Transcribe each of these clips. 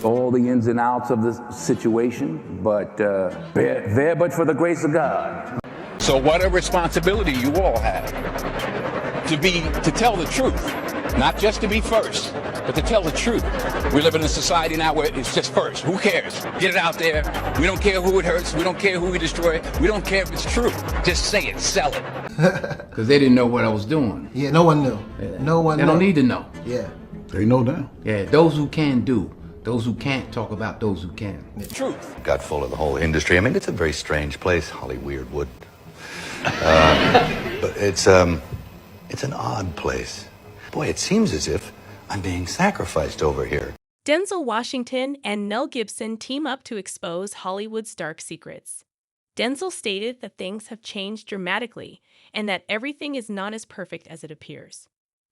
all the ins and outs of the situation, but there but for the grace of God. So what a responsibility you all have to tell the truth, not just to be first, but to tell the truth. We live in a society now where it's just first. Who cares? Get it out there. We don't care who it hurts. We don't care who we destroy. We don't care if it's true. Just say it, sell it. Because they didn't know what I was doing. Yeah, no one knew. Yeah. No one knew. They don't need to know. Yeah. They know now. Yeah, those who can do. Those who can't talk about those who can. Truth. Got full of the whole industry. I mean, it's a very strange place, Hollywood. But it's an odd place. Boy, it seems as if I'm being sacrificed over here. Denzel Washington and Mel Gibson team up to expose Hollywood's dark secrets. Denzel stated that things have changed dramatically and that everything is not as perfect as it appears.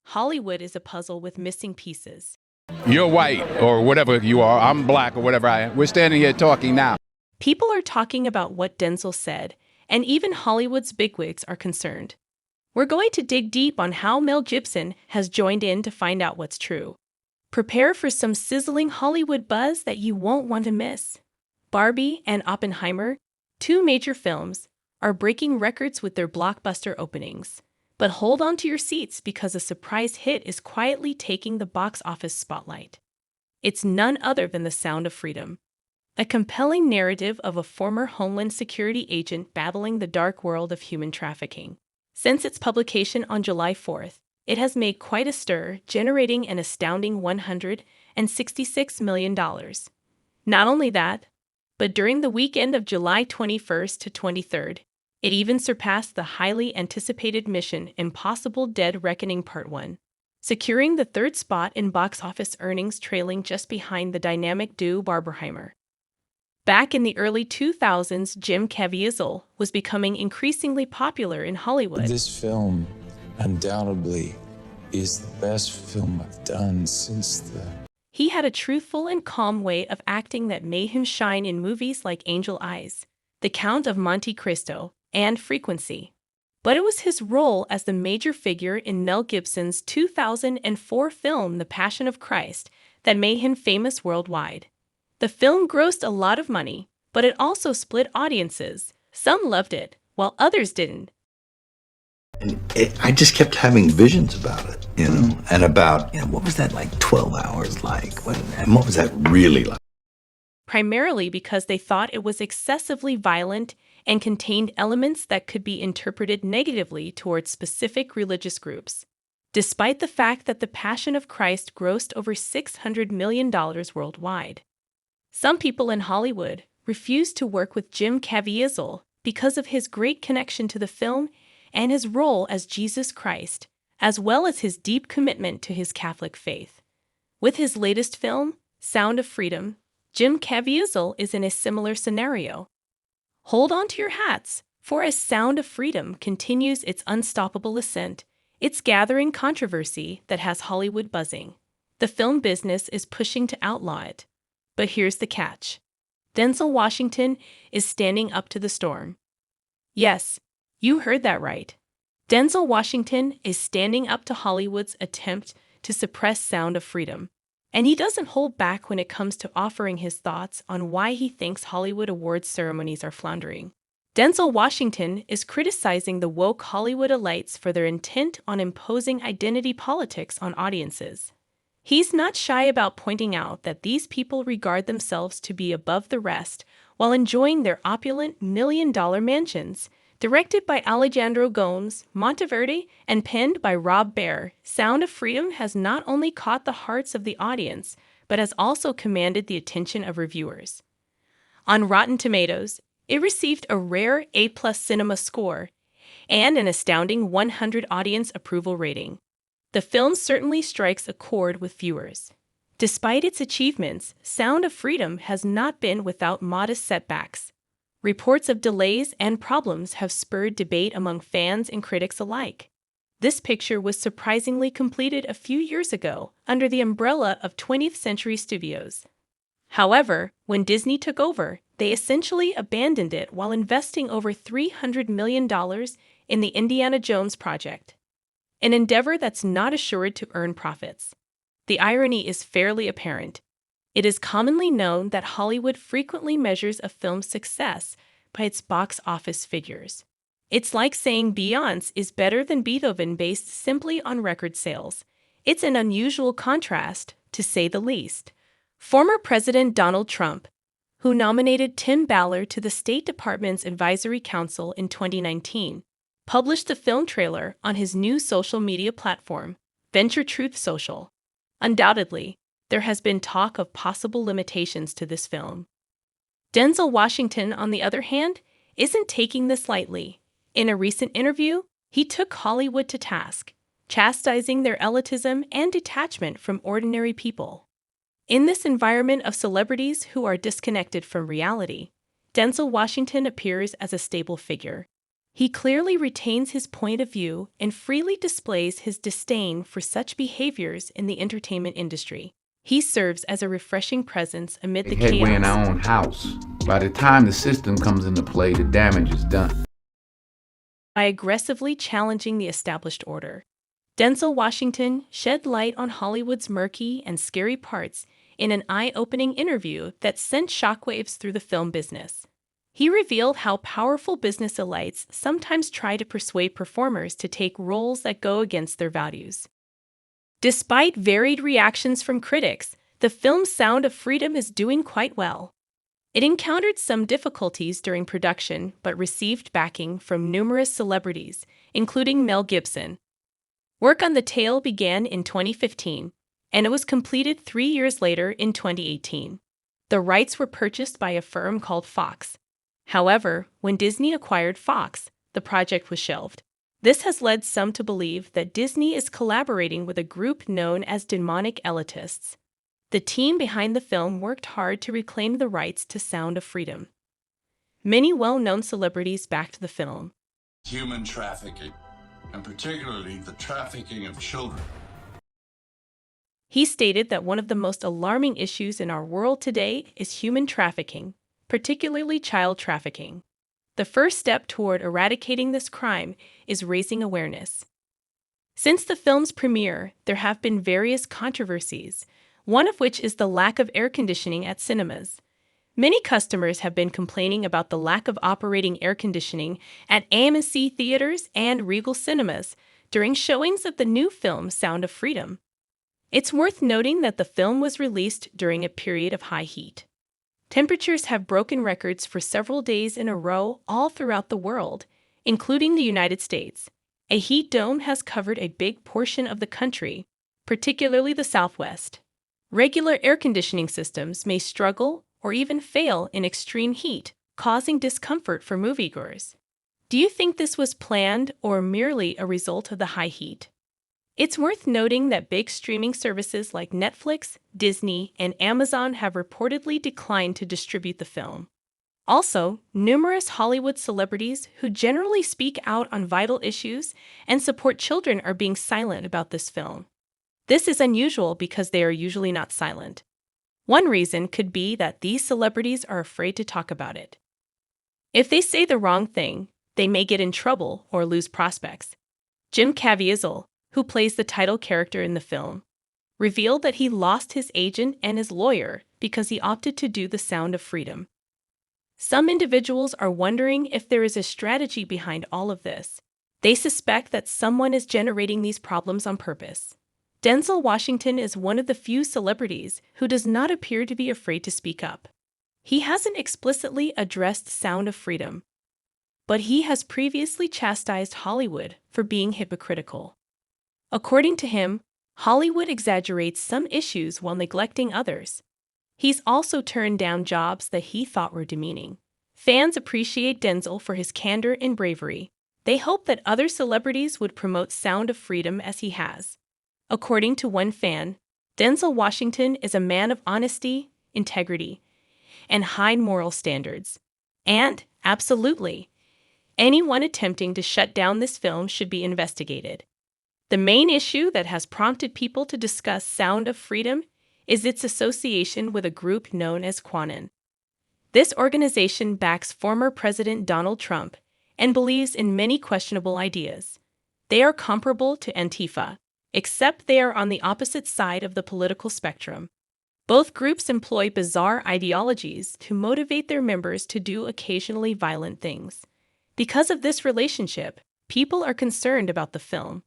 Hollywood is a puzzle with missing pieces. You're white or whatever you are. I'm black or whatever I am. We're standing here talking now. People are talking about what Denzel said, and even Hollywood's bigwigs are concerned. We're going to dig deep on how Mel Gibson has joined in to find out what's true. Prepare for some sizzling Hollywood buzz that you won't want to miss. Barbie and Oppenheimer, two major films, are breaking records with their blockbuster openings. But hold on to your seats because a surprise hit is quietly taking the box office spotlight. It's none other than The Sound of Freedom, a compelling narrative of a former Homeland Security agent battling the dark world of human trafficking. Since its publication on July 4th, it has made quite a stir, generating an astounding $166 million. Not only that, but during the weekend of July 21st to 23rd, it even surpassed the highly anticipated Mission Impossible: Dead Reckoning Part 1, securing the third spot in box office earnings, trailing just behind the dynamic duo Barbenheimer. Back in the early 2000s, Jim Caviezel was becoming increasingly popular in Hollywood. This film undoubtedly is the best film I've done since the... He had a truthful and calm way of acting that made him shine in movies like Angel Eyes, The Count of Monte Cristo, and Frequency. But it was his role as the major figure in Mel Gibson's 2004 film The Passion of Christ that made him famous worldwide. The film grossed a lot of money, but it also split audiences. Some loved it, while others didn't. And I just kept having visions about it, and about, what was that like 12 hours like? And what was that really like? Primarily because they thought it was excessively violent and contained elements that could be interpreted negatively towards specific religious groups. Despite the fact that The Passion of Christ grossed over $600 million worldwide. Some people in Hollywood refused to work with Jim Caviezel because of his great connection to the film and his role as Jesus Christ, as well as his deep commitment to his Catholic faith. With his latest film, Sound of Freedom, Jim Caviezel is in a similar scenario. Hold on to your hats, for as Sound of Freedom continues its unstoppable ascent, it's gathering controversy that has Hollywood buzzing. The film business is pushing to outlaw it. But here's the catch. Denzel Washington is standing up to the storm. Yes, you heard that right. Denzel Washington is standing up to Hollywood's attempt to suppress Sound of Freedom. And he doesn't hold back when it comes to offering his thoughts on why he thinks Hollywood awards ceremonies are floundering. Denzel Washington is criticizing the woke Hollywood elites for their intent on imposing identity politics on audiences. He's not shy about pointing out that these people regard themselves to be above the rest while enjoying their opulent million-dollar mansions. Directed by Alejandro Gomez, Monteverde, and penned by Rob Baer, Sound of Freedom has not only caught the hearts of the audience, but has also commanded the attention of reviewers. On Rotten Tomatoes, it received a rare A+ cinema score and an astounding 100 audience approval rating. The film certainly strikes a chord with viewers. Despite its achievements, Sound of Freedom has not been without modest setbacks. Reports of delays and problems have spurred debate among fans and critics alike. This picture was surprisingly completed a few years ago under the umbrella of 20th Century Studios. However, when Disney took over, they essentially abandoned it while investing over $300 million in the Indiana Jones project, an endeavor that's not assured to earn profits. The irony is fairly apparent. It is commonly known that Hollywood frequently measures a film's success by its box office figures. It's like saying Beyoncé is better than Beethoven based simply on record sales. It's an unusual contrast, to say the least. Former President Donald Trump, who nominated Tim Ballard to the State Department's Advisory Council in 2019, published the film trailer on his new social media platform, Venture Truth Social. Undoubtedly, there has been talk of possible limitations to this film. Denzel Washington, on the other hand, isn't taking this lightly. In a recent interview, he took Hollywood to task, chastising their elitism and detachment from ordinary people. In this environment of celebrities who are disconnected from reality, Denzel Washington appears as a stable figure. He clearly retains his point of view and freely displays his disdain for such behaviors in the entertainment industry. He serves as a refreshing presence amid the chaos. We're in our own house. By the time the system comes into play, the damage is done. By aggressively challenging the established order, Denzel Washington shed light on Hollywood's murky and scary parts in an eye-opening interview that sent shockwaves through the film business. He revealed how powerful business elites sometimes try to persuade performers to take roles that go against their values. Despite varied reactions from critics, the film's Sound of Freedom is doing quite well. It encountered some difficulties during production but received backing from numerous celebrities, including Mel Gibson. Work on the tale began in 2015, and it was completed 3 years later in 2018. The rights were purchased by a firm called Fox. However, when Disney acquired Fox, the project was shelved. This has led some to believe that Disney is collaborating with a group known as demonic elitists. The team behind the film worked hard to reclaim the rights to Sound of Freedom. Many well-known celebrities backed the film. Human trafficking, and particularly the trafficking of children. He stated that one of the most alarming issues in our world today is human trafficking, particularly child trafficking. The first step toward eradicating this crime is raising awareness. Since the film's premiere, there have been various controversies, one of which is the lack of air conditioning at cinemas. Many customers have been complaining about the lack of operating air conditioning at AMC theaters and Regal cinemas during showings of the new film Sound of Freedom. It's worth noting that the film was released during a period of high heat. Temperatures have broken records for several days in a row all throughout the world, including the United States. A heat dome has covered a big portion of the country, particularly the Southwest. Regular air conditioning systems may struggle or even fail in extreme heat, causing discomfort for moviegoers. Do you think this was planned or merely a result of the high heat? It's worth noting that big streaming services like Netflix, Disney, and Amazon have reportedly declined to distribute the film. Also, numerous Hollywood celebrities who generally speak out on vital issues and support children are being silent about this film. This is unusual because they are usually not silent. One reason could be that these celebrities are afraid to talk about it. If they say the wrong thing, they may get in trouble or lose prospects. Jim Caviezel, who plays the title character in the film, revealed that he lost his agent and his lawyer because he opted to do the Sound of Freedom. Some individuals are wondering if there is a strategy behind all of this. They suspect that someone is generating these problems on purpose. Denzel Washington is one of the few celebrities who does not appear to be afraid to speak up. He hasn't explicitly addressed Sound of Freedom, but he has previously chastised Hollywood for being hypocritical. According to him, Hollywood exaggerates some issues while neglecting others. He's also turned down jobs that he thought were demeaning. Fans appreciate Denzel for his candor and bravery. They hope that other celebrities would promote Sound of Freedom as he has. According to one fan, Denzel Washington is a man of honesty, integrity, and high moral standards. And, absolutely, anyone attempting to shut down this film should be investigated. The main issue that has prompted people to discuss Sound of Freedom is its association with a group known as QAnon. This organization backs former President Donald Trump and believes in many questionable ideas. They are comparable to Antifa, except they are on the opposite side of the political spectrum. Both groups employ bizarre ideologies to motivate their members to do occasionally violent things. Because of this relationship, people are concerned about the film.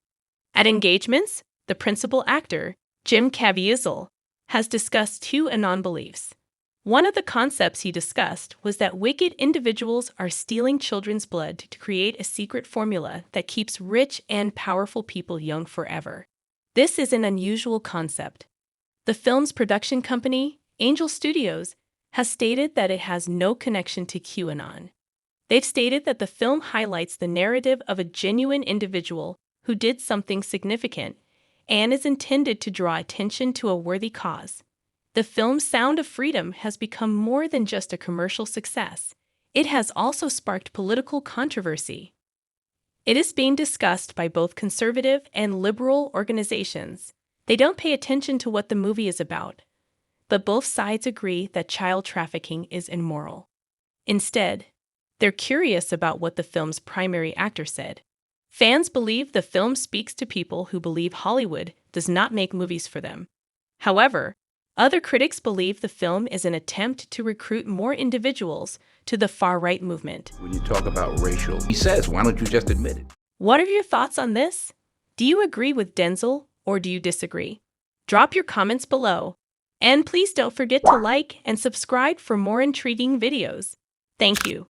At engagements, the principal actor, Jim Caviezel, has discussed two Anon beliefs. One of the concepts he discussed was that wicked individuals are stealing children's blood to create a secret formula that keeps rich and powerful people young forever. This is an unusual concept. The film's production company, Angel Studios, has stated that it has no connection to QAnon. They've stated that the film highlights the narrative of a genuine individual who did something significant and is intended to draw attention to a worthy cause. The film's Sound of Freedom has become more than just a commercial success. It has also sparked political controversy. It is being discussed by both conservative and liberal organizations. They don't pay attention to what the movie is about, but both sides agree that child trafficking is immoral. Instead, they're curious about what the film's primary actor said. Fans believe the film speaks to people who believe Hollywood does not make movies for them. However, other critics believe the film is an attempt to recruit more individuals to the far-right movement. When you talk about racial, he says, why don't you just admit it? What are your thoughts on this? Do you agree with Denzel or do you disagree? Drop your comments below. And please don't forget to like and subscribe for more intriguing videos. Thank you.